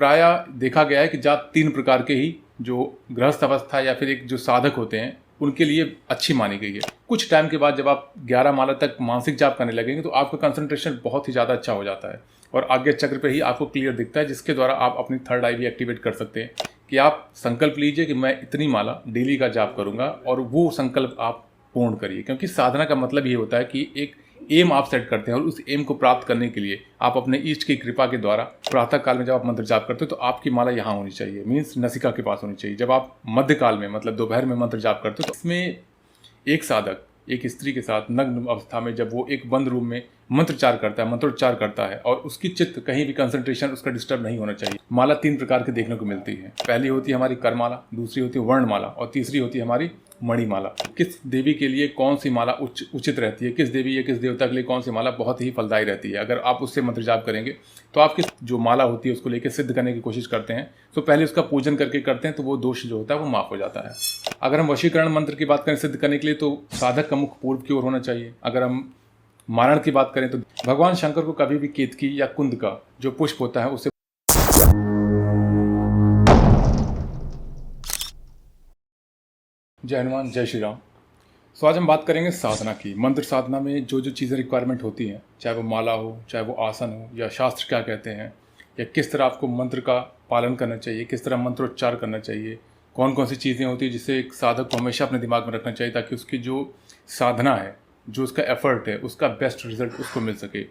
प्रायः देखा गया है कि जाप तीन प्रकार के ही जो गृहस्थ अवस्था या फिर एक जो साधक होते हैं उनके लिए अच्छी मानी गई है। कुछ टाइम के बाद जब आप 11 माला तक मानसिक जाप करने लगेंगे तो आपका कंसंट्रेशन बहुत ही ज़्यादा अच्छा हो जाता है और आज्ञा चक्र पे ही आपको क्लियर दिखता है, जिसके द्वारा आप अपनी थर्ड आई भी एक्टिवेट कर सकते हैं कि आप संकल्प लीजिए कि मैं इतनी माला डेली का जाप करूंगा और वो संकल्प आप पूर्ण करिए। क्योंकि साधना का मतलब ये होता है कि एक एम आप सेट करते हैं और उस एम को प्राप्त करने के लिए आप अपने ईष्ट की कृपा के द्वारा प्रातः काल में जब आप मंत्र जाप करते हो तो आपकी माला यहाँ होनी चाहिए, मीन्स नसिका के पास होनी चाहिए। जब आप मध्य काल में मतलब दोपहर में मंत्र जाप करते हो तो इसमें एक साधक एक स्त्री के साथ नग्न अवस्था में जब वो एक बंद रूम में मंत्रोच्चार करता है और उसकी चित्त कहीं भी कंसंट्रेशन उसका डिस्टर्ब नहीं होना चाहिए। माला तीन प्रकार के देखने को मिलती है। पहली होती है हमारी करमाला, दूसरी होती है वर्णमाला और तीसरी होती है हमारी मणिमाला। किस देवी के लिए कौन सी माला उचित रहती है, किस देवी या किस देवता के लिए कौन सी माला बहुत ही फलदायी रहती है, अगर आप उससे मंत्र जाप करेंगे तो आप किस जो माला होती है उसको लेकर सिद्ध करने की कोशिश करते हैं तो पहले उसका पूजन करके करते हैं तो वो दोष जो होता है वो माफ हो जाता है। अगर हम वशीकरण मंत्र की बात करें सिद्ध करने के लिए तो साधक का मुख पूर्व की ओर होना चाहिए। अगर हम मारण की बात करें तो भगवान शंकर को कभी भी केतकी या कुंद का जो पुष्प होता है उसे जय हनुमान जय श्री राम। सो आज हम बात करेंगे साधना की। मंत्र साधना में जो जो चीज़ें रिक्वायरमेंट होती हैं, चाहे वो माला हो, चाहे वो आसन हो, या शास्त्र क्या कहते हैं, या किस तरह आपको मंत्र का पालन करना चाहिए, किस तरह मंत्रोच्चार करना चाहिए, कौन कौन सी चीज़ें होती हैं जिससे एक साधक को हमेशा अपने दिमाग में रखना चाहिए ताकि उसकी जो साधना है, जो उसका एफर्ट है, उसका बेस्ट रिजल्ट उसको मिल सके।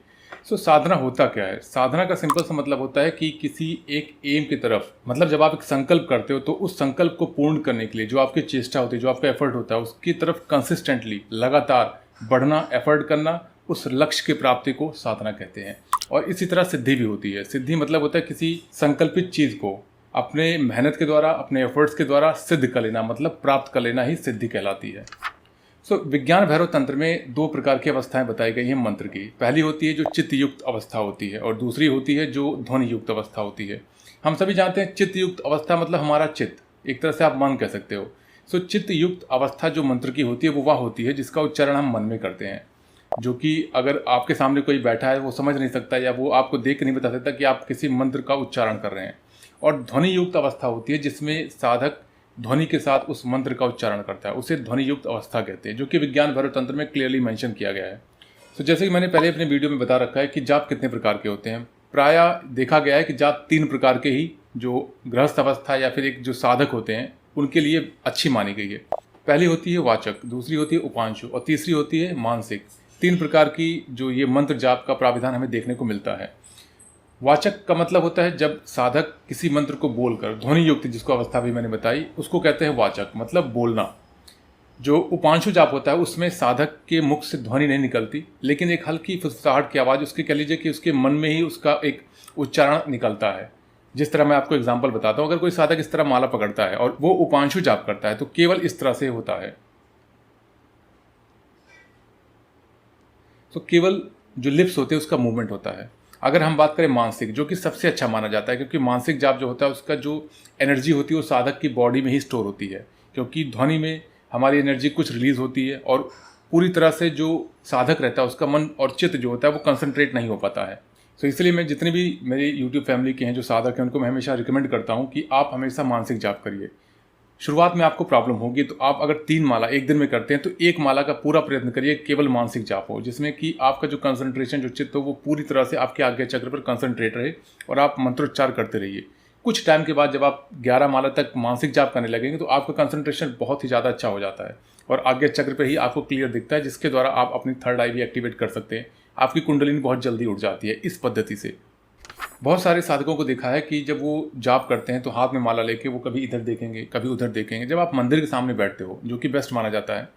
सो साधना होता क्या है? साधना का सिंपल सा मतलब होता है कि किसी एक एम की तरफ, मतलब जब आप एक संकल्प करते हो तो उस संकल्प को पूर्ण करने के लिए जो आपकी चेष्टा होती है, जो आपका एफर्ट होता है, उसकी तरफ कंसिस्टेंटली लगातार बढ़ना, एफर्ट करना, उस लक्ष्य की प्राप्ति को साधना कहते हैं। और इसी तरह सिद्धि भी होती है। सिद्धि मतलब होता है किसी संकल्पित चीज़ को अपने मेहनत के द्वारा, अपने एफर्ट्स के द्वारा सिद्ध कर लेना, मतलब प्राप्त कर लेना ही सिद्धि कहलाती है। विज्ञान भैरव तंत्र में दो प्रकार की अवस्थाएं बताई गई हैं मंत्र की। पहली होती है जो चित्त युक्त अवस्था होती है और दूसरी होती है जो ध्वनि युक्त अवस्था होती है। हम सभी जानते हैं चित्त युक्त अवस्था मतलब हमारा चित्त, एक तरह से आप मन कह सकते हो। चित्त युक्त अवस्था जो मंत्र की होती है वो वह होती है जिसका उच्चारण हम मन में करते हैं, जो कि अगर आपके सामने कोई बैठा है वो समझ नहीं सकता या वो आपको देख के नहीं बता सकता कि आप किसी मंत्र का उच्चारण कर रहे हैं। और ध्वनि युक्त अवस्था होती है जिसमें साधक ध्वनि के साथ उस मंत्र का उच्चारण करता है, उसे ध्वनि युक्त अवस्था कहते हैं, जो कि विज्ञान भैरव तंत्र में क्लियरली मेंशन किया गया है। जैसे कि मैंने पहले अपने वीडियो में बता रखा है कि जाप कितने प्रकार के होते हैं। प्रायः देखा गया है कि जाप तीन प्रकार के ही जो गृहस्थ अवस्था या फिर एक जो साधक होते हैं उनके लिए अच्छी मानी गई है। पहली होती है वाचक, दूसरी होती है उपांशु और तीसरी होती है मानसिक। तीन प्रकार की जो ये मंत्र जाप का प्राविधान हमें देखने को मिलता है। वाचक का मतलब होता है जब साधक किसी मंत्र को बोलकर, ध्वनि युक्त जिसको अवस्था भी मैंने बताई, उसको कहते हैं वाचक, मतलब बोलना। जो उपांशु जाप होता है उसमें साधक के मुख से ध्वनि नहीं निकलती, लेकिन एक हल्की फुसफुसाहट की आवाज़, उसके कह लीजिए कि उसके मन में ही उसका एक उच्चारण निकलता है। जिस तरह मैं आपको एग्जाम्पल बताता हूँ, अगर कोई साधक इस तरह माला पकड़ता है और वो उपांशु जाप करता है तो केवल इस तरह से होता है। तो केवल जो लिप्स होते हैं उसका मूवमेंट होता है। अगर हम बात करें मानसिक, जो कि सबसे अच्छा माना जाता है, क्योंकि मानसिक जाप जो होता है उसका जो एनर्जी होती है वो साधक की बॉडी में ही स्टोर होती है, क्योंकि ध्वनि में हमारी एनर्जी कुछ रिलीज होती है और पूरी तरह से जो साधक रहता है उसका मन और चित्त जो होता है वो कंसंट्रेट नहीं हो पाता है। तो इसलिए मैं जितने भी मेरी यूट्यूब फैमिली के हैं जो साधक हैं उनको मैं हमेशा रिकमेंड करता हूँ कि आप हमेशा मानसिक जाप करिए। शुरुआत में आपको प्रॉब्लम होगी तो आप अगर 3 माला एक दिन में करते हैं तो एक माला का पूरा प्रयत्न करिए केवल मानसिक जाप हो, जिसमें कि आपका जो कंसंट्रेशन, जो चित्त हो, वो पूरी तरह से आपके आज्ञा चक्र पर कंसंट्रेट रहे और आप मंत्रोच्चार करते रहिए। कुछ टाइम के बाद जब आप 11 माला तक मानसिक जाप करने लगेंगे तो आपका कंसंट्रेशन बहुत ही ज़्यादा अच्छा हो जाता है और आज्ञा चक्र पर ही आपको क्लियर दिखता है, जिसके द्वारा आप अपनी थर्ड आई भी एक्टिवेट कर सकते हैं। आपकी कुंडलिनी बहुत जल्दी उठ जाती है इस पद्धति से। बहुत सारे साधकों को देखा है कि जब वो जाप करते हैं तो हाथ में माला लेके वो कभी इधर देखेंगे, कभी उधर देखेंगे। जब आप मंदिर के सामने बैठते हो, जो कि बेस्ट माना जाता है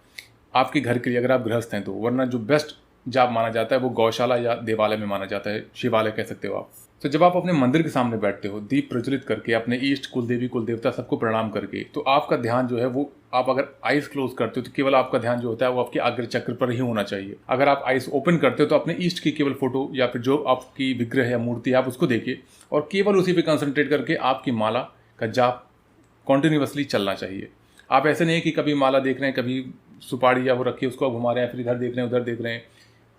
आपके घर के लिए अगर आप गृहस्थ हैं तो, वरना जो बेस्ट जाप माना जाता है वो गौशाला या देवालय में माना जाता है, शिवालय कह सकते हो आप। तो जब आप अपने मंदिर के सामने बैठते हो, दीप प्रज्वलित करके, अपने ईष्ट, कुलदेवी, कुलदेवता सबको प्रणाम करके, तो आपका ध्यान जो है वो, आप अगर आइज क्लोज करते हो तो केवल आपका ध्यान जो होता है वो आपके आज्ञा चक्र पर ही होना चाहिए। अगर आप आइज ओपन करते हो तो अपने ईष्ट की केवल फोटो या फिर जो आपकी विग्रह या मूर्ति है आप उसको देखिए और केवल उसी पे कंसंट्रेट करके आपकी माला का जाप कॉन्टिन्यूसली चलना चाहिए। आप ऐसे नहीं कि कभी माला देख रहे हैं, कभी सुपारी या वो रखी उसको घुमा रहे हैं, फिर इधर देख रहे हैं, उधर देख रहे हैं।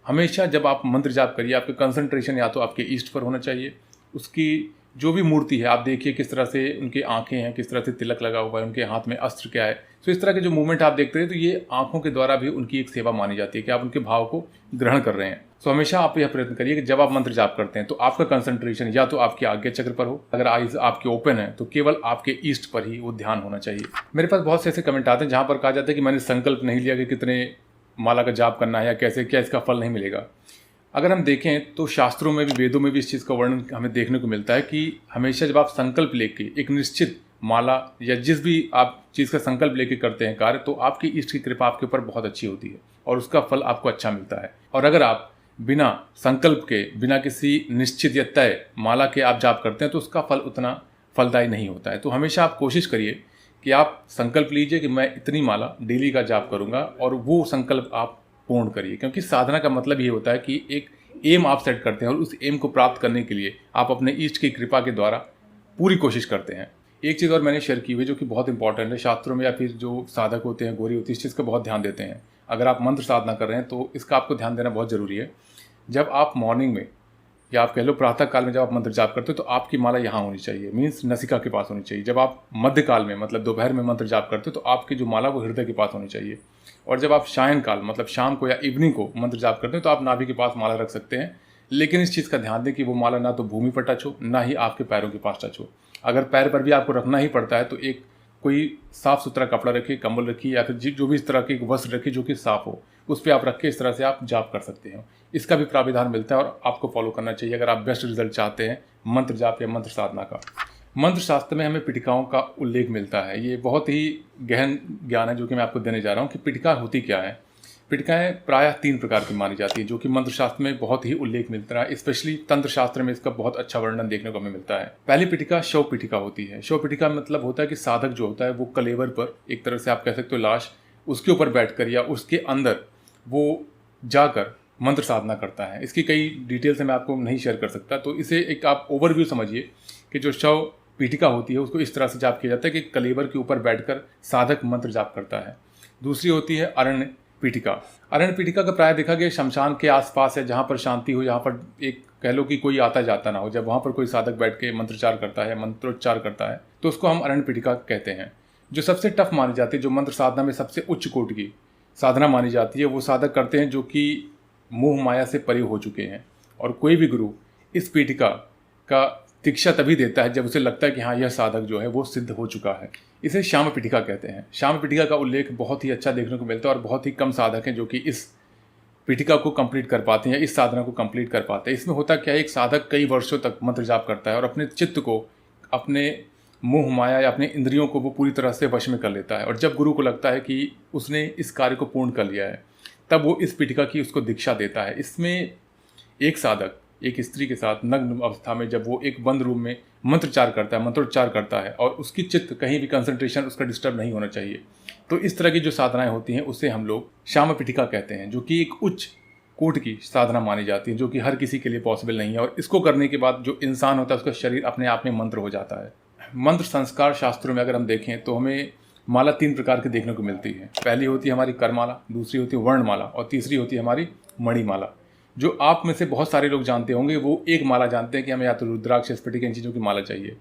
हमेशा जब आप मंत्र जाप करिए आपका कंसंट्रेशन या तो आपके ईष्ट पर होना चाहिए, उसकी जो भी मूर्ति है आप देखिए किस तरह से उनकी आंखें हैं, किस तरह से तिलक लगा हुआ है, उनके हाथ में अस्त्र क्या है। तो इस तरह के जो मूवमेंट आप देखते हैं तो ये आंखों के द्वारा भी उनकी एक सेवा मानी जाती है कि आप उनके भाव को ग्रहण कर रहे हैं। तो हमेशा आप यह प्रयत्न करिए कि जब आप मंत्र जाप करते हैं तो आपका कंसंट्रेशन या तो आपके आज्ञा चक्र पर हो, अगर आईज आपके ओपन है तो केवल आपके ईस्ट पर ही वो ध्यान होना चाहिए। मेरे पास बहुत से ऐसे कमेंट आते हैं जहाँ पर कहा जाता है कि मैंने संकल्प नहीं लिया कि कितने माला का जाप करना है या कैसे, क्या इसका फल नहीं मिलेगा। अगर हम देखें तो शास्त्रों में भी, वेदों में भी इस चीज़ का वर्णन हमें देखने को मिलता है कि हमेशा जब आप संकल्प लेके एक निश्चित माला या जिस भी आप चीज़ का संकल्प लेके करते हैं कार्य, तो आपकी इष्ट की कृपा आपके ऊपर बहुत अच्छी होती है और उसका फल आपको अच्छा मिलता है। और अगर आप बिना संकल्प के, बिना किसी निश्चित या तय माला के आप जाप करते हैं तो उसका फल उतना फलदायी नहीं होता है। तो हमेशा आप कोशिश करिए कि आप संकल्प लीजिए कि मैं इतनी माला डेली का जाप करूँगा और वो संकल्प आप पूर्ण करिए, क्योंकि साधना का मतलब ये होता है कि एक एम आप सेट करते हैं और उस एम को प्राप्त करने के लिए आप अपने ईष्ट की कृपा के द्वारा पूरी कोशिश करते हैं। एक चीज़ और मैंने शेयर की हुई जो कि बहुत इंपॉर्टेंट है, शास्त्रों में या फिर जो साधक होते हैं, गौरी होती है, इस चीज़ का बहुत ध्यान देते हैं। अगर आप मंत्र साधना कर रहे हैं तो इसका आपको ध्यान देना बहुत ज़रूरी है। जब आप मॉर्निंग में या आप कह लो प्रातः काल में जब आप मंत्र जाप करते हो तो आपकी माला यहाँ होनी चाहिए, मीन्स नसिका के पास होनी चाहिए। जब आप मध्यकाल में मतलब दोपहर में मंत्र जाप करते हो तो आपकी जो माला वो हृदय के पास होनी चाहिए। और जब आप सायंकाल मतलब शाम को या इवनिंग को मंत्र जाप करते हैं तो आप नाभि के पास माला रख सकते हैं, लेकिन इस चीज़ का ध्यान दें कि वो माला ना तो भूमि पर टच हो, ना ही आपके पैरों के पास टच हो। अगर पैर पर भी आपको रखना ही पड़ता है तो एक कोई साफ़ सुथरा कपड़ा रखिए, कंबल रखिए या फिर जो भी इस तरह के वस्त्र रखिए जो कि साफ़ हो, उस पर आप रख के इस तरह से आप जाप कर सकते हैं। इसका भी प्राविधान मिलता है और आपको फॉलो करना चाहिए अगर आप बेस्ट रिजल्ट चाहते हैं मंत्र जाप या मंत्र साधना का। मंत्र शास्त्र में हमें पिटिकाओं का उल्लेख मिलता है। ये बहुत ही गहन ज्ञान है जो कि मैं आपको देने जा रहा हूँ कि पिटिका होती क्या है। पिटिकाएँ प्रायः 3 प्रकार की मानी जाती है जो कि मंत्र शास्त्र में बहुत ही उल्लेख मिलता है, स्पेशली तंत्र शास्त्र में इसका बहुत अच्छा वर्णन देखने को हमें मिलता है। पहली पिटिका शव पिटिका होती है। शव पिटिका मतलब होता है कि साधक जो होता है वो कलेवर पर, एक तरह से आप कह सकते हो लाश, उसके ऊपर बैठकर या उसके अंदर वो जाकर मंत्र साधना करता है। इसकी कई डिटेल्स मैं आपको नहीं शेयर कर सकता, तो इसे एक आप ओवरव्यू समझिए कि जो शव पीठिका होती है उसको इस तरह से जाप किया जाता है कि कलेवर के ऊपर बैठकर साधक मंत्र जाप करता है। दूसरी होती है अरण्य पीठिका। अरण्य पीठिका का प्राय देखा गया शमशान के आसपास है, जहाँ पर शांति हो, जहाँ पर एक कह लो कि कोई आता जाता ना हो, जब वहाँ पर कोई साधक बैठ के मंत्रोच्चार करता है, मंत्रोच्चार करता है, तो उसको हम अरण्य पीठिका कहते हैं। जो सबसे टफ मानी जाती है, जो मंत्र साधना में सबसे उच्च कोटि की साधना मानी जाती है, वो साधक करते हैं जो कि मोह माया से परे हो चुके हैं। और कोई भी गुरु इस पीठिका का दीक्षा तभी देता है जब उसे लगता है कि हाँ, यह साधक जो है वो सिद्ध हो चुका है। इसे श्याम पीठिका कहते हैं। श्याम पीठिका का उल्लेख बहुत ही अच्छा देखने को मिलता है और बहुत ही कम साधक हैं जो कि इस पीठिका को कंप्लीट कर पाते हैं या इस साधना को कंप्लीट कर पाते हैं। इसमें होता क्या है, एक साधक कई वर्षों तक मंत्र जाप करता है और अपने चित्त को, अपने मोह माया या अपने इंद्रियों को वो पूरी तरह से वश में कर लेता है। और जब गुरु को लगता है कि उसने इस कार्य को पूर्ण कर लिया है, तब वो इस पीठिका की उसको दीक्षा देता है। इसमें एक साधक एक स्त्री के साथ नग्न अवस्था में जब वो एक बंद रूम में मंत्रोच्चार करता है और उसकी चित्त कहीं भी कंसंट्रेशन उसका डिस्टर्ब नहीं होना चाहिए, तो इस तरह की जो साधनाएं होती हैं उसे हम लोग श्याम पीठिका कहते हैं, जो कि एक उच्च कोटि की साधना मानी जाती है, जो कि हर किसी के लिए पॉसिबल नहीं है। और इसको करने के बाद जो इंसान होता है उसका शरीर अपने आप में मंत्र हो जाता है। मंत्र संस्कार शास्त्रों में अगर हम देखें तो हमें माला 3 प्रकार की देखने को मिलती है। पहली होती है हमारी करमाला, दूसरी होती है वर्णमाला और तीसरी होती है हमारी मणिमाला। जो आप में से बहुत सारे लोग जानते होंगे वो एक माला जानते हैं कि हमें या तो रुद्राक्ष, स्फटिक, इन चीज़ों की माला चाहिए।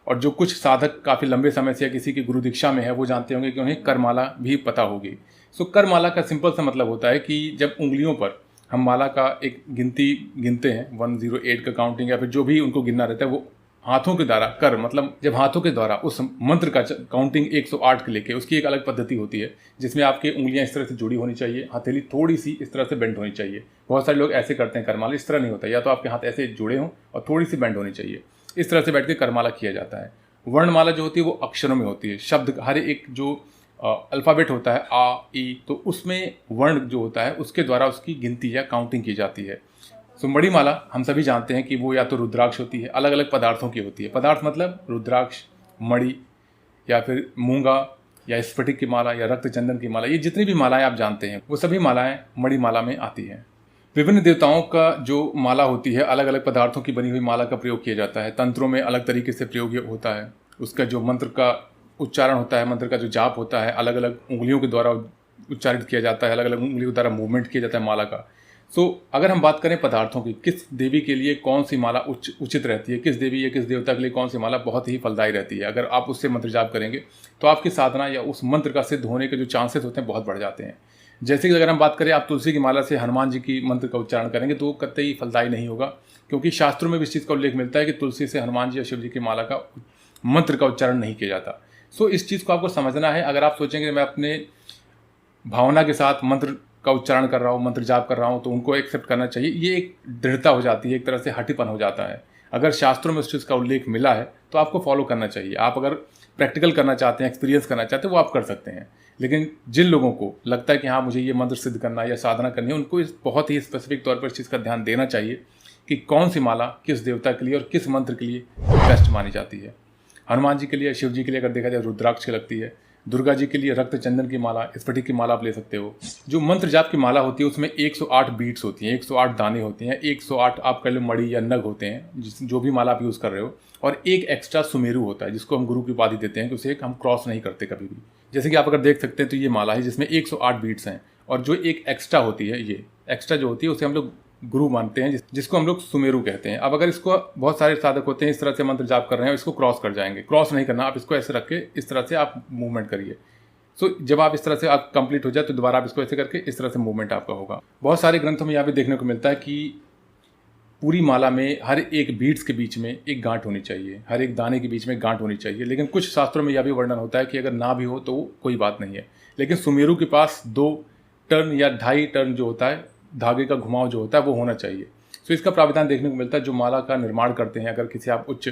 और जो कुछ साधक काफ़ी लंबे समय से या किसी की गुरु दीक्षा में है वो जानते होंगे कि उन्हें करमाला भी पता होगी। सो करमाला का सिंपल सा मतलब होता है कि जब उंगलियों पर हम माला का एक गिनती गिनते हैं, 108 का काउंटिंग या फिर जो भी उनको गिनना रहता है, वो हाथों के द्वारा कर मतलब जब हाथों के द्वारा उस मंत्र का काउंटिंग 108 के लेके, उसकी एक अलग पद्धति होती है जिसमें आपकी उंगलियां इस तरह से जुड़ी होनी चाहिए, हथेली थोड़ी सी इस तरह से बेंड होनी चाहिए। बहुत सारे लोग ऐसे करते हैं करमाला, इस तरह नहीं होता, या तो आपके हाथ ऐसे जुड़े हों और थोड़ी सी बेंड होनी चाहिए। इस तरह से बैठ के करमाला किया जाता है। वर्णमाला जो होती है वो अक्षरों में होती है, शब्द हर एक जो अल्फ़ाबेट होता है आ ई, तो उसमें वर्ण जो होता है उसके द्वारा उसकी गिनती या काउंटिंग की जाती है। सो मणिमाला हम सभी जानते हैं कि वो या तो रुद्राक्ष होती है, अलग अलग पदार्थों की होती है। पदार्थ मतलब रुद्राक्ष, मणि या फिर मूंगा या स्फटिक की माला या रक्त चंदन की माला, ये जितनी भी मालाएं आप जानते हैं वो सभी मालाएं मणिमाला में आती हैं। विभिन्न देवताओं का जो माला होती है अलग अलग पदार्थों की बनी हुई माला का प्रयोग किया जाता है। तंत्रों में अलग तरीके से प्रयोग होता है, उसका जो मंत्र का उच्चारण होता है, मंत्र का जो जाप होता है, अलग अलग उंगलियों के द्वारा उच्चारित किया जाता है, अलग अलग उंगलियों के द्वारा मूवमेंट किया जाता है माला का। सो अगर हम बात करें पदार्थों की, किस देवी के लिए कौन सी माला उचित रहती है, किस देवी या किस देवता के लिए कौन सी माला बहुत ही फलदायी रहती है, अगर आप उससे मंत्र जाप करेंगे तो आपकी साधना या उस मंत्र का सिद्ध होने के जो चांसेस होते हैं बहुत बढ़ जाते हैं। जैसे कि अगर हम बात करें, आप तुलसी की माला से हनुमान जी की मंत्र का उच्चारण करेंगे तो कतई फलदायी नहीं होगा, क्योंकि शास्त्रों में भी इस चीज़ का उल्लेख मिलता है कि तुलसी से हनुमान जी या शिव जी की माला का मंत्र का उच्चारण नहीं किया जाता। सो इस चीज़ को आपको समझना है। अगर आप सोचेंगे मैं अपने भावना के साथ मंत्र का उच्चारण कर रहा हूँ, मंत्र जाप कर रहा हूँ, तो उनको एक्सेप्ट करना चाहिए, ये एक दृढ़ता हो जाती है, एक तरह से हठीपन हो जाता है। अगर शास्त्रों में उस चीज़ का उल्लेख मिला है तो आपको फॉलो करना चाहिए। आप अगर प्रैक्टिकल करना चाहते हैं, एक्सपीरियंस करना चाहते हैं, वो आप कर सकते हैं। लेकिन जिन लोगों को लगता है कि हाँ मुझे ये मंत्र सिद्ध करना है या साधना करनी है, उनको इस बहुत ही स्पेसिफिक तौर पर इस चीज़ का ध्यान देना चाहिए कि कौन सी माला किस देवता के लिए और किस मंत्र के लिए बेस्ट मानी जाती है। हनुमान जी के लिए, शिव जी के लिए अगर देखा जाए रुद्राक्ष की लगती है, दुर्गा जी के लिए रक्त चंदन की माला, स्फटिक की माला आप ले सकते हो। जो मंत्र जाप की माला होती है उसमें 108 बीट्स होती हैं, 108 दाने होते हैं, 108 आप कह लो मणि या नग होते हैं, जो भी माला आप यूज़ कर रहे हो, और एक एक्स्ट्रा सुमेरु होता है जिसको हम गुरु की उपाधि देते हैं कि उसे हम क्रॉस नहीं करते कभी भी। जैसे कि आप अगर देख सकते हैं तो ये माला है जिसमें 108 बीट्स हैं, और जो एक एक्स्ट्रा होती है, ये एक्स्ट्रा जो होती है उसे हम लोग गुरु मानते हैं, जिसको हम लोग सुमेरु कहते हैं। अब अगर इसको बहुत सारे साधक होते हैं इस तरह से मंत्र जाप कर रहे हैं, इसको क्रॉस कर जाएंगे, क्रॉस नहीं करना, आप इसको ऐसे रख के इस तरह से आप मूवमेंट करिए। सो जब आप इस तरह से आप कंप्लीट हो जाए तो दोबारा आप इसको ऐसे करके इस तरह से मूवमेंट आपका होगा। बहुत सारे ग्रंथों में यहाँ पे देखने को मिलता है कि पूरी माला में हर एक बीट्स के बीच में एक गांठ होनी चाहिए, हर एक दाने के बीच में गांठ होनी चाहिए। लेकिन कुछ शास्त्रों में यह भी वर्णन होता है कि अगर ना भी हो तो कोई बात नहीं है, लेकिन सुमेरु के पास 2 टर्न या 2.5 टर्न जो होता है, धागे का घुमाव जो होता है वो होना चाहिए। सो इसका प्रावधान देखने को मिलता है। जो माला का निर्माण करते हैं, अगर किसी आप उच्च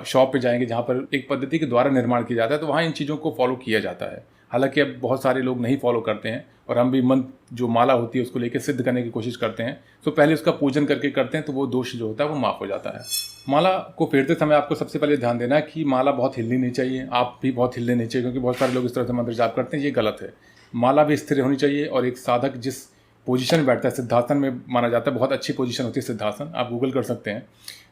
शॉप पे जाएंगे जहाँ पर एक पद्धति के द्वारा निर्माण किया जाता है, तो वहाँ इन चीज़ों को फॉलो किया जाता है। हालांकि अब बहुत सारे लोग नहीं फॉलो करते हैं, और हम भी मंत्र जो माला होती है उसको लेकर सिद्ध करने की कोशिश करते हैं। तो पहले उसका पूजन करके करते हैं तो वो दोष जो होता है वो माफ़ हो जाता है। माला को फेरते समय आपको सबसे पहले ध्यान देना है कि माला बहुत हिलनी नहीं चाहिए, आप भी बहुत हिलने नहीं चाहिए, क्योंकि बहुत सारे लोग इस तरह से मंत्र जाप करते हैं, ये गलत है। माला भी स्थिर होनी चाहिए, और एक साधक जिस पोजीशन में बैठता है, सिद्धासन में माना जाता है, बहुत अच्छी पोजीशन होती है सिद्धासन, आप गूगल कर सकते हैं।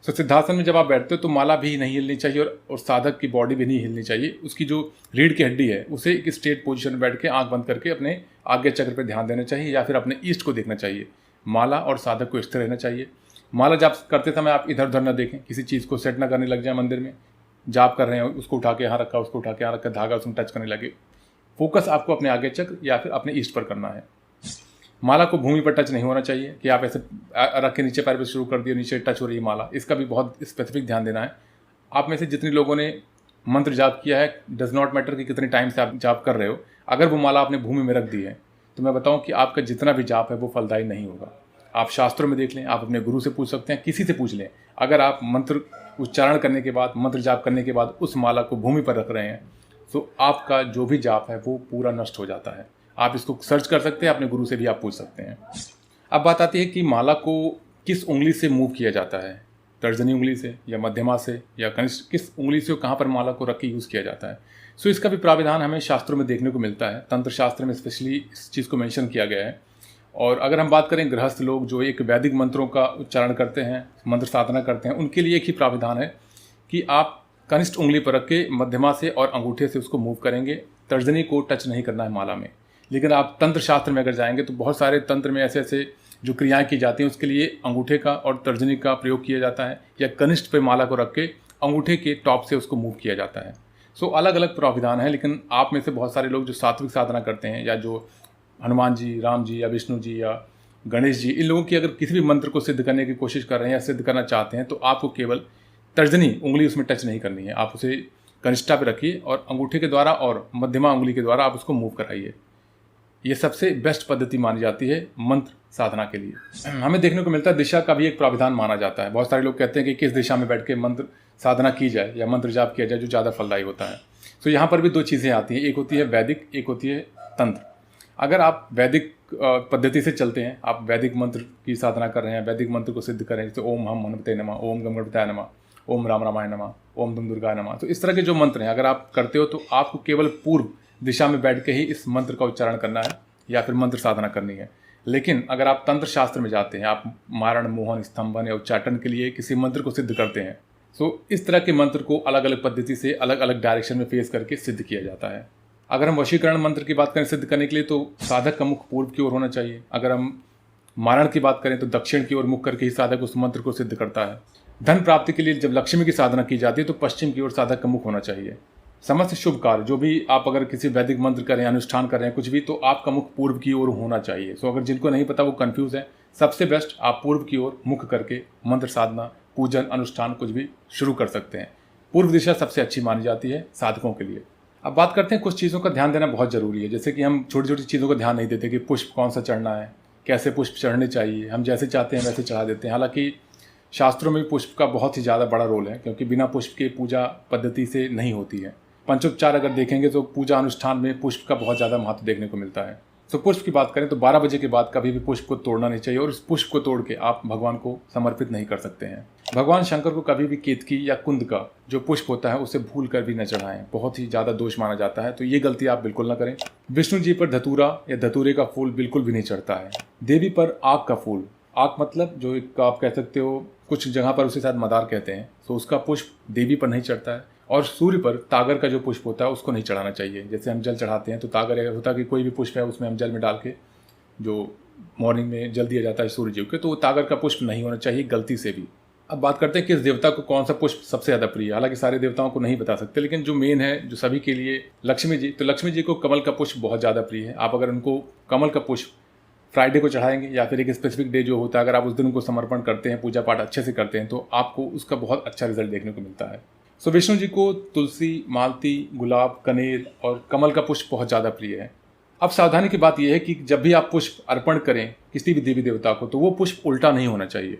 तो सिद्धासन में जब आप बैठते हो तो माला भी नहीं हिलनी चाहिए, और साधक की बॉडी भी नहीं हिलनी चाहिए। उसकी जो रीढ़ की हड्डी है उसे एक स्ट्रेट पोजीशन में बैठ के आंख बंद करके अपने आज्ञा चक्र पर ध्यान देना चाहिए, या फिर अपने ईस्ट को देखना चाहिए। माला और साधक को स्थिर रहना चाहिए। माला जाप करते समय आप इधर उधर न देखें, किसी चीज़ को सेट ना करने लग जाए। मंदिर में जाप कर रहे हैं, उसको उठा के यहाँ रखा, उसको उठा के यहाँ रखा, धागा उसमें टच करने लगे। फोकस आपको अपने आज्ञा चक्र या फिर अपने ईस्ट पर करना है। माला को भूमि पर टच नहीं होना चाहिए कि आप ऐसे रख के नीचे पैर पे शुरू कर दिए, नीचे टच हो रही है माला, इसका भी बहुत स्पेसिफिक ध्यान देना है। आप में से जितने लोगों ने मंत्र जाप किया है, डज नॉट मैटर कि कितने टाइम से आप जाप कर रहे हो, अगर वो माला आपने भूमि में रख दी है तो मैं बताऊं कि आपका जितना भी जाप है वो फलदायी नहीं होगा। आप शास्त्रों में देख लें, आप अपने गुरु से पूछ सकते हैं, किसी से पूछ लें। अगर आप मंत्र उच्चारण करने के बाद, मंत्र जाप करने के बाद उस माला को भूमि पर रख रहे हैं, तो आपका जो भी जाप है वो पूरा नष्ट हो जाता है। आप इसको सर्च कर सकते हैं, अपने गुरु से भी आप पूछ सकते हैं। अब बात आती है कि माला को किस उंगली से मूव किया जाता है, तर्जनी उंगली से या मध्यमा से या कनिष्ठ, किस उंगली से कहाँ पर माला को रख के यूज़ किया जाता है। सो इसका भी प्राविधान हमें शास्त्रों में देखने को मिलता है। तंत्र शास्त्र में स्पेशली इस चीज़ को मेंशन किया गया है। और अगर हम बात करें गृहस्थ लोग जो एक वैदिक मंत्रों का उच्चारण करते हैं, मंत्र साधना करते हैं, उनके लिए एक ही प्राविधान है कि आप कनिष्ठ उंगली पर रख के मध्यमा से और अंगूठे से उसको मूव करेंगे, तर्जनी को टच नहीं करना है माला में। लेकिन आप तंत्र शास्त्र में अगर जाएंगे तो बहुत सारे तंत्र में ऐसे ऐसे जो क्रियाएं की जाती हैं उसके लिए अंगूठे का और तर्जनी का प्रयोग किया जाता है, या कनिष्ठ पे माला को रख के अंगूठे के टॉप से उसको मूव किया जाता है। सो अलग अलग प्राविधान है। लेकिन आप में से बहुत सारे लोग जो सात्विक साधना करते हैं, या जो हनुमान जी, राम जी या विष्णु जी या गणेश जी, इन लोगों की अगर किसी भी मंत्र को सिद्ध करने की कोशिश कर रहे हैं या सिद्ध करना चाहते हैं, तो आपको केवल तर्जनी उंगली उसमें टच नहीं करनी है। आप उसे कनिष्ठा पे रखिए और अंगूठे के द्वारा और मध्यमा उंगली के द्वारा आप उसको मूव कराइए। ये सबसे बेस्ट पद्धति मानी जाती है मंत्र साधना के लिए। हमें देखने को मिलता है दिशा का भी एक प्राविधान माना जाता है। बहुत सारे लोग कहते हैं कि किस दिशा में बैठ के मंत्र साधना की जाए या मंत्र जाप किया जाए जो ज़्यादा फलदायी होता है। तो यहाँ पर भी 2 चीज़ें आती हैं, एक होती है वैदिक, एक होती है तंत्र। अगर आप वैदिक पद्धति से चलते हैं, आप वैदिक मंत्र की साधना कर रहे हैं, वैदिक मंत्र को सिद्ध कर रहे हैं, जैसे ओम हम हनुमते नमः, ओम गम गणपताय नमः, ओम राम रामाय नमः, ओम दुम दुर्गाय नमः, तो इस तरह के जो मंत्र हैं अगर आप करते हो तो आपको केवल पूर्व दिशा में बैठ के ही इस मंत्र का उच्चारण करना है या फिर मंत्र साधना करनी है। लेकिन अगर आप तंत्र शास्त्र में जाते हैं, आप मारण, मोहन, स्तंभन या उच्चाटन के लिए किसी मंत्र को सिद्ध करते हैं, तो इस तरह के मंत्र को अलग अलग पद्धति से अलग अलग डायरेक्शन में फेस करके सिद्ध किया जाता है। अगर हम वशीकरण मंत्र की बात करें सिद्ध करने के लिए, तो साधक का मुख पूर्व की ओर होना चाहिए। अगर हम मारण की बात करें तो दक्षिण की ओर मुख करके ही साधक उस मंत्र को सिद्ध करता है। धन प्राप्ति के लिए जब लक्ष्मी की साधना की जाती है तो पश्चिम की ओर साधक का मुख होना चाहिए। समस्त शुभ कार्य जो भी आप अगर किसी वैदिक मंत्र करें, अनुष्ठान कर रहे हैं कुछ भी, तो आपका मुख पूर्व की ओर होना चाहिए। सो अगर जिनको नहीं पता वो कंफ्यूज है, सबसे बेस्ट आप पूर्व की ओर मुख करके मंत्र साधना, पूजन, अनुष्ठान कुछ भी शुरू कर सकते हैं। पूर्व दिशा सबसे अच्छी मानी जाती है साधकों के लिए। अब बात करते हैं कुछ चीज़ों का ध्यान देना बहुत ज़रूरी है, जैसे कि हम छोटी छोटी चीज़ों का ध्यान नहीं देते कि पुष्प कौन सा चढ़ना है, कैसे पुष्प चढ़ने चाहिए, हम जैसे चाहते हैं वैसे चढ़ा देते हैं। हालांकि शास्त्रों में पुष्प का बहुत ही ज़्यादा बड़ा रोल है, क्योंकि बिना पुष्प के पूजा पद्धति से नहीं होती है। पंचोपचार अगर देखेंगे तो पूजा अनुष्ठान में पुष्प का बहुत ज़्यादा महत्व देखने को मिलता है। तो पुष्प की बात करें तो 12 बजे के बाद कभी भी पुष्प को तोड़ना नहीं चाहिए, और उस पुष्प को तोड़ के आप भगवान को समर्पित नहीं कर सकते हैं। भगवान शंकर को कभी भी केतकी या कुंद का जो पुष्प होता है उसे भूल कर भी न चढ़ाएं, बहुत ही ज़्यादा दोष माना जाता है, तो ये गलती आप बिल्कुल ना करें। विष्णु जी पर धतूरा या धतूरे का फूल बिल्कुल भी नहीं चढ़ता है। देवी पर आग का फूल, आग मतलब जो एक आप कह सकते हो, कुछ जगह पर उसे शायद मदार कहते हैं, तो उसका पुष्प देवी पर नहीं चढ़ता है। और सूर्य पर तागर का जो पुष्प होता है उसको नहीं चढ़ाना चाहिए। जैसे हम जल चढ़ाते हैं तो तागर अगर होता है कि कोई भी पुष्प है उसमें हम जल में डाल के जो मॉर्निंग में जल दिया जाता है सूर्य जी को, तो वो तागर का पुष्प नहीं होना चाहिए गलती से भी। अब बात करते हैं किस देवता को कौन सा पुष्प सबसे ज़्यादा प्रिय है। हालांकि सारे देवताओं को नहीं बता सकते, लेकिन जो मेन है जो सभी के लिए, लक्ष्मी जी, तो लक्ष्मी जी को कमल का पुष्प बहुत ज़्यादा प्रिय है। आप अगर उनको कमल का पुष्प फ्राइडे को चढ़ाएंगे या फिर एक स्पेसिफिक डे जो होता है, अगर आप उस दिन उनको समर्पण करते हैं, पूजा पाठ अच्छे से करते हैं, तो आपको उसका बहुत अच्छा रिजल्ट देखने को मिलता है। सो विष्णु जी को तुलसी, मालती, गुलाब, कनेर और कमल का पुष्प बहुत ज़्यादा प्रिय है। अब सावधानी की बात यह है कि जब भी आप पुष्प अर्पण करें किसी भी देवी देवता को, तो वो पुष्प उल्टा नहीं होना चाहिए।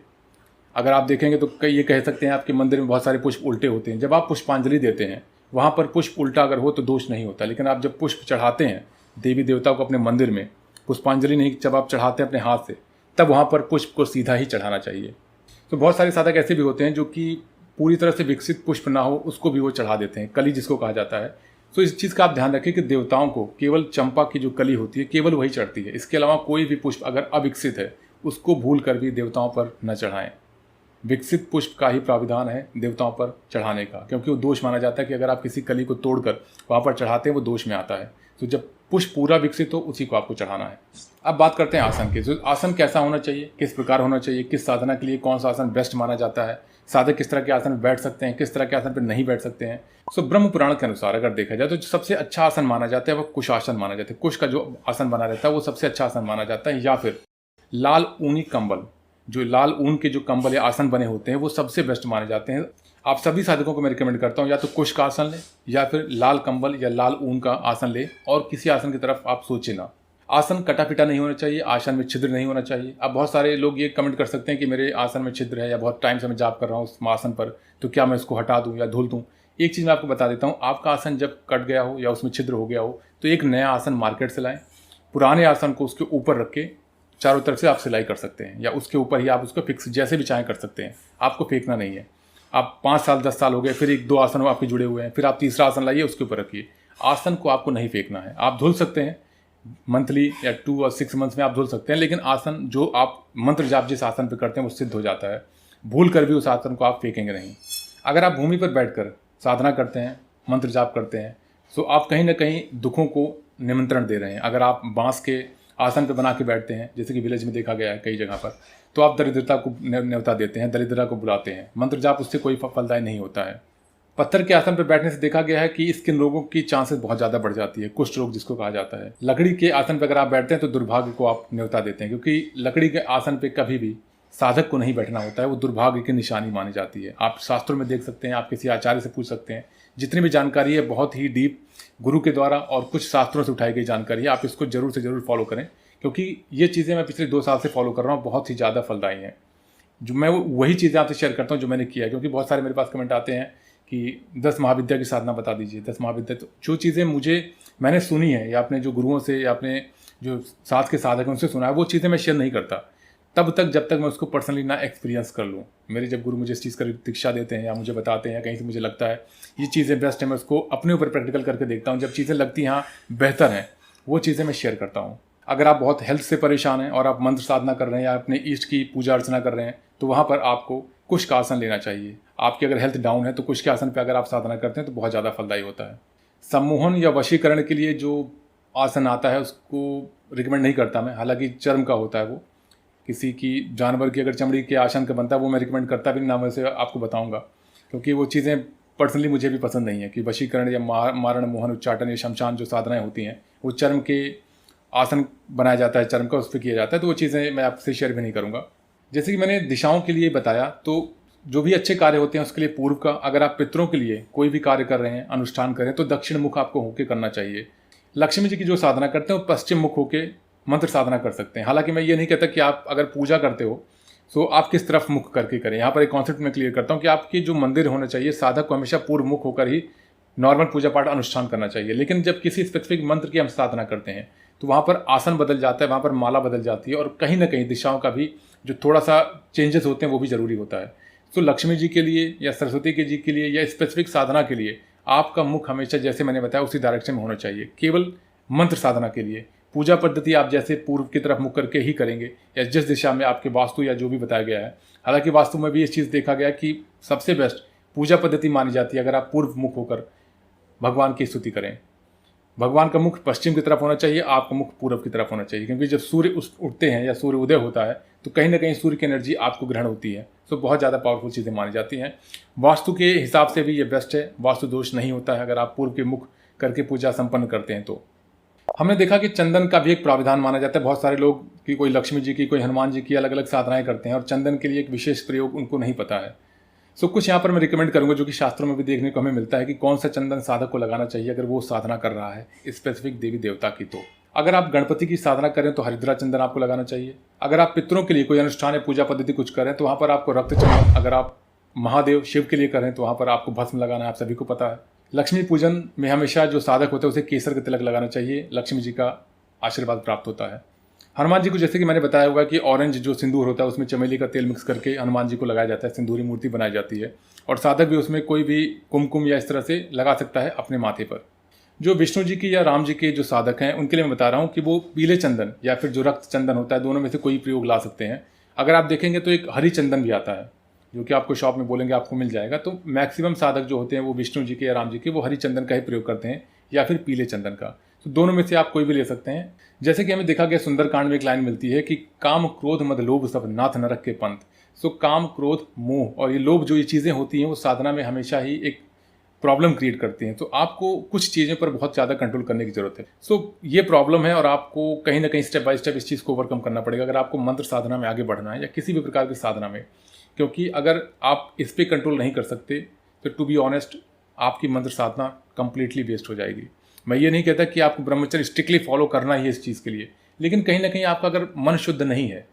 अगर आप देखेंगे तो कई ये कह सकते हैं आपके मंदिर में बहुत सारे पुष्प उल्टे होते हैं। जब आप पुष्पांजलि देते हैं वहाँ पर पुष्प उल्टा अगर हो तो दोष नहीं होता, लेकिन आप जब पुष्प चढ़ाते हैं देवी देवता को अपने मंदिर में, पुष्पांजलि नहीं, जब आप चढ़ाते हैं अपने हाथ से, तब वहाँ पर पुष्प को सीधा ही चढ़ाना चाहिए। तो बहुत सारे साधक ऐसे भी होते हैं जो कि पूरी तरह से विकसित पुष्प ना हो उसको भी वो चढ़ा देते हैं, कली जिसको कहा जाता है। तो इस चीज़ का आप ध्यान रखें कि देवताओं को केवल चंपा की जो कली होती है केवल वही चढ़ती है। इसके अलावा कोई भी पुष्प अगर अविकसित है उसको भूल कर भी देवताओं पर न चढ़ाएं। विकसित पुष्प का ही प्राविधान है देवताओं पर चढ़ाने का, क्योंकि वो दोष माना जाता है कि अगर आप किसी कली को तोड़कर वहाँ पर चढ़ाते हैं वो दोष में आता है। तो जब पुष्प पूरा विकसित हो उसी को आपको चढ़ाना है। अब बात करते हैं आसन की। तो आसन कैसा होना चाहिए, किस प्रकार होना चाहिए, किस साधना के लिए कौन सा आसन बेस्ट माना जाता है, साधक किस तरह के आसन पर बैठ सकते हैं, किस तरह के आसन पर नहीं बैठ सकते हैं। सो ब्रह्म पुराण के अनुसार अगर देखा जाए तो जो सबसे अच्छा आसन माना जाता है वो कुश आसन माना जाता है। कुश का जो आसन बना रहता है वो सबसे अच्छा आसन माना जाता है। या फिर लाल ऊनी कंबल, जो लाल ऊन के जो कंबल या आसन बने होते हैं वो सबसे बेस्ट माने जाते हैं। आप सभी साधकों को मैं रिकमेंड करता हूँ या तो कुश का आसन लें या फिर लाल कंबल या लाल ऊन का आसन लें, और किसी आसन की तरफ आप सोचें ना। आसन कटा पिटा नहीं होना चाहिए, आसन में छिद्र नहीं होना चाहिए। अब बहुत सारे लोग ये कमेंट कर सकते हैं कि मेरे आसन में छिद्र है या बहुत टाइम से मैं जाप कर रहा हूँ उस आसन पर, तो क्या मैं इसको हटा दूँ या धुल दूँ। एक चीज़ मैं आपको बता देता हूँ, आपका आसन जब कट गया हो या उसमें छिद्र हो गया हो तो एक नया आसन मार्केट से लाएं। पुराने आसन को उसके ऊपर रख के चारों तरफ से आप सिलाई कर सकते हैं, या उसके ऊपर ही आप उसको फिक्स जैसे भी चाहें कर सकते हैं। आपको फेंकना नहीं है। आप 5 साल 10 साल हो गए, फिर 1-2 आसन आपके जुड़े हुए हैं, फिर आप तीसरा आसन लाइए उसके ऊपर रखिए। आसन को आपको नहीं फेंकना है। आप धुल सकते हैं मंथली या 2 और 6 मंथ्स में आप धुल सकते हैं, लेकिन आसन जो आप मंत्र जाप जिस आसन पर करते हैं वो सिद्ध हो जाता है। भूल कर भी उस आसन को आप फेंकेंगे नहीं। अगर आप भूमि पर बैठकर साधना करते हैं, मंत्र जाप करते हैं, तो आप कहीं ना कहीं दुखों को निमंत्रण दे रहे हैं। अगर आप बांस के आसन पर बना के बैठते हैं, जैसे कि विलेज में देखा गया है कई जगह पर, तो आप दरिद्रता को न्योता देते हैं, दरिद्रता को बुलाते हैं। मंत्र जाप उससे कोई फलदायी नहीं होता है। पत्थर के आसन पर बैठने से देखा गया है कि स्किन रोगों की चांसेस बहुत ज़्यादा बढ़ जाती है, कुष्ठ रोग जिसको कहा जाता है। लकड़ी के आसन पर अगर आप बैठते हैं तो दुर्भाग्य को आप न्योता देते हैं, क्योंकि लकड़ी के आसन पर कभी भी साधक को नहीं बैठना होता है, वो दुर्भाग्य की निशानी मानी जाती है। आप शास्त्रों में देख सकते हैं, आप किसी आचार्य से पूछ सकते हैं। जितनी भी जानकारी है बहुत ही डीप गुरु के द्वारा और कुछ शास्त्रों से उठाई गई जानकारी है। आप इसको जरूर से जरूर फॉलो करें, क्योंकि ये चीज़ें मैं पिछले 2 साल से फॉलो कर रहा हूँ, बहुत ही ज़्यादा फलदायी हैं। जो मैं वही चीज़ें आपसे शेयर करता हूँ जो मैंने किया है, क्योंकि बहुत सारे मेरे पास कमेंट आते हैं कि 10 महाविद्या की साधना बता दीजिए, 10 महाविद्या। तो जो चीज़ें मैंने सुनी है या अपने जो गुरुओं से या अपने जो साथ के साधक हैं उनसे सुना है, वो चीज़ें मैं शेयर नहीं करता तब तक जब तक मैं उसको पर्सनली ना एक्सपीरियंस कर लूँ। मेरे जब गुरु मुझे इस चीज़ का दीक्षा देते हैं या मुझे बताते हैं या कहीं से मुझे लगता है ये चीज़ें बेस्ट है, मैं उसको अपने ऊपर प्रैक्टिकल करके देखता हूँ। जब चीज़ें लगती हैं हाँ बेहतर हैं, वो चीज़ें मैं शेयर करता हूँ। अगर आप बहुत हेल्थ से परेशान हैं और आप मंत्र साधना कर रहे हैं या अपने ईष्ट की पूजा अर्चना कर रहे हैं, तो वहाँ पर आपको कुश का आसन लेना चाहिए। आपकी अगर हेल्थ डाउन है तो कुश के आसन पर अगर आप साधना करते हैं तो बहुत ज़्यादा फलदायी होता है। सम्मोहन या वशीकरण के लिए जो आसन आता है उसको रिकमेंड नहीं करता मैं, हालांकि चर्म का होता है वो। किसी की जानवर की अगर चमड़ी के आसन का बनता है वो मैं रिकमेंड करता भी नहीं, ना मैं से आपको बताऊँगा, क्योंकि वो चीज़ें पर्सनली मुझे भी पसंद नहीं है कि वशीकरण या मारण मोहन उच्चाटन या शमशान जो साधनाएँ होती हैं वो चर्म के आसन बनाया जाता है, चर्म का उस पर किया जाता है, तो वो चीज़ें मैं आपसे शेयर भी नहीं करूँगा। जैसे कि मैंने दिशाओं के लिए बताया, तो जो भी अच्छे कार्य होते हैं उसके लिए पूर्व का, अगर आप पितरों के लिए कोई भी कार्य कर रहे हैं, अनुष्ठान कर रहे हैं, तो दक्षिण मुख आपको होके करना चाहिए। लक्ष्मी जी की जो साधना करते हैं वो पश्चिम मुख होके मंत्र साधना कर सकते हैं। हालांकि मैं ये नहीं कहता कि आप अगर पूजा करते हो तो आप किस तरफ मुख करके करें। यहाँ पर एक कॉन्सेप्ट मैं क्लियर करता हूँ कि आपकी जो मंदिर होना चाहिए, साधक को हमेशा पूर्व मुख होकर ही नॉर्मल पूजा पाठ अनुष्ठान करना चाहिए। लेकिन जब किसी स्पेसिफिक मंत्र की हम साधना करते हैं तो वहाँ पर आसन बदल जाता है, वहाँ पर माला बदल जाती है, और कहीं ना कहीं दिशाओं का भी जो थोड़ा सा चेंजेस होते हैं वो भी ज़रूरी होता है। तो लक्ष्मी जी के लिए या सरस्वती के जी के लिए या स्पेसिफिक साधना के लिए आपका मुख हमेशा जैसे मैंने बताया उसी डायरेक्शन में होना चाहिए। केवल मंत्र साधना के लिए पूजा पद्धति आप जैसे पूर्व की तरफ मुख करके ही करेंगे, या जिस दिशा में आपके वास्तु या जो भी बताया गया है। हालांकि वास्तु में भी ये चीज़ देखा गया कि सबसे बेस्ट पूजा पद्धति मानी जाती है अगर आप पूर्व मुख होकर भगवान की स्तुति करें। भगवान का मुख पश्चिम की तरफ होना चाहिए, आपका मुख पूर्व की तरफ होना चाहिए, क्योंकि जब सूर्य उठते हैं या सूर्य उदय होता है तो कहीं ना कहीं सूर्य की एनर्जी आपको ग्रहण होती है। तो बहुत ज़्यादा पावरफुल चीज़ें मानी जाती हैं। वास्तु के हिसाब से भी ये बेस्ट है, वास्तु दोष नहीं होता है अगर आप पूर्व के मुख करके पूजा संपन्न करते हैं। तो हमने देखा कि चंदन का भी एक प्रावधान माना जाता है। बहुत सारे लोग कि कोई लक्ष्मी जी की, कोई हनुमान जी की अलग अलग साधनाएं करते हैं और चंदन के लिए एक विशेष प्रयोग उनको नहीं पता है। सो कुछ यहाँ पर मैं रिकमेंड करूंगा जो कि शास्त्रों में भी देखने को हमें मिलता है कि कौन सा चंदन साधक को लगाना चाहिए अगर वो साधना कर रहा है स्पेसिफिक देवी देवता की। तो अगर आप गणपति की साधना करें तो हरिद्रा चंदन आपको लगाना चाहिए। अगर आप पितरों के लिए कोई अनुष्ठान या पूजा पद्धति कुछ करें तो वहाँ पर आपको रक्त चंदन, अगर आप महादेव शिव के लिए करें तो वहाँ पर आपको भस्म लगाना है, आप सभी को पता है। लक्ष्मी पूजन में हमेशा जो साधक होता है उसे केसर का तिलक लगाना चाहिए, लक्ष्मी जी का आशीर्वाद प्राप्त होता है। हनुमान जी को जैसे कि मैंने बताया होगा कि ऑरेंज जो सिंदूर होता है उसमें चमेली का तेल मिक्स करके हनुमान जी को लगाया जाता है, सिंदूरी मूर्ति बनाई जाती है, और साधक भी उसमें कोई भी कुमकुम या इस तरह से लगा सकता है अपने माथे पर। जो विष्णु जी की या राम जी के जो साधक हैं उनके लिए मैं बता रहा हूँ कि वो पीले चंदन या फिर जो रक्त चंदन होता है, दोनों में से कोई प्रयोग ला सकते हैं। अगर आप देखेंगे तो एक हरी चंदन भी आता है जो कि आपको शॉप में बोलेंगे आपको मिल जाएगा। तो मैक्सिमम साधक जो होते हैं वो विष्णु जी के या राम जी के वो हरी चंदन का ही प्रयोग करते हैं या फिर पीले चंदन का। तो दोनों में से आप कोई भी ले सकते हैं। जैसे कि हमें देखा गया सुंदरकांड में एक लाइन मिलती है कि काम क्रोध मद लोभ सब नाथ नरक के पंथ। सो काम क्रोध मोह और ये लोभ जो ये चीज़ें होती हैं वो साधना में हमेशा ही एक प्रॉब्लम क्रिएट करती हैं। तो आपको कुछ चीज़ों पर बहुत ज़्यादा कंट्रोल करने की जरूरत है। सो ये प्रॉब्लम है और आपको कहीं ना कहीं स्टेप बाय स्टेप इस चीज़ को ओवरकम करना पड़ेगा अगर आपको मंत्र साधना में आगे बढ़ना है या किसी भी प्रकार की साधना में। क्योंकि अगर आप इस पर कंट्रोल नहीं कर सकते तो टू बी ऑनेस्ट आपकी मंत्र साधना कंप्लीटली वेस्ट हो जाएगी। मैं ये नहीं कहता कि आपको ब्रह्मचर्य स्ट्रिक्टली फॉलो करना ही है इस चीज़ के लिए, लेकिन कहीं ना कहीं आपका अगर मन शुद्ध नहीं है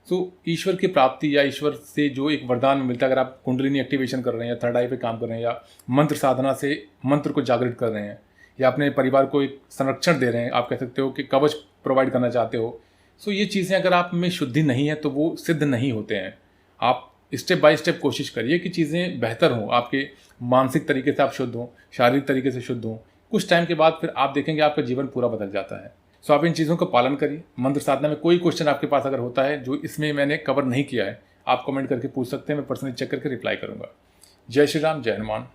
तो ईश्वर की प्राप्ति या ईश्वर से जो एक वरदान मिलता है, अगर आप कुंडलिनी एक्टिवेशन कर रहे हैं या थर्ड आई पे काम कर रहे हैं या मंत्र साधना से मंत्र को जागृत कर रहे हैं या अपने परिवार को एक संरक्षण दे रहे हैं, आप कह सकते हो कि कवच प्रोवाइड करना चाहते हो, सो ये चीज़ें अगर आप में शुद्धि नहीं है तो वो सिद्ध नहीं होते हैं। आप स्टेप बाय स्टेप कोशिश करिए कि चीज़ें बेहतर हों, आपके मानसिक तरीके से आप शुद्ध हों, शारीरिक तरीके से शुद्ध हों। कुछ टाइम के बाद फिर आप देखेंगे आपका जीवन पूरा बदल जाता है। सो आप इन चीज़ों का पालन करिए। मंत्र साधना में कोई क्वेश्चन आपके पास अगर होता है जो इसमें मैंने कवर नहीं किया है, आप कमेंट करके पूछ सकते हैं, मैं पर्सनली चेक करके रिप्लाई करूंगा। जय श्री राम, जय हनुमान।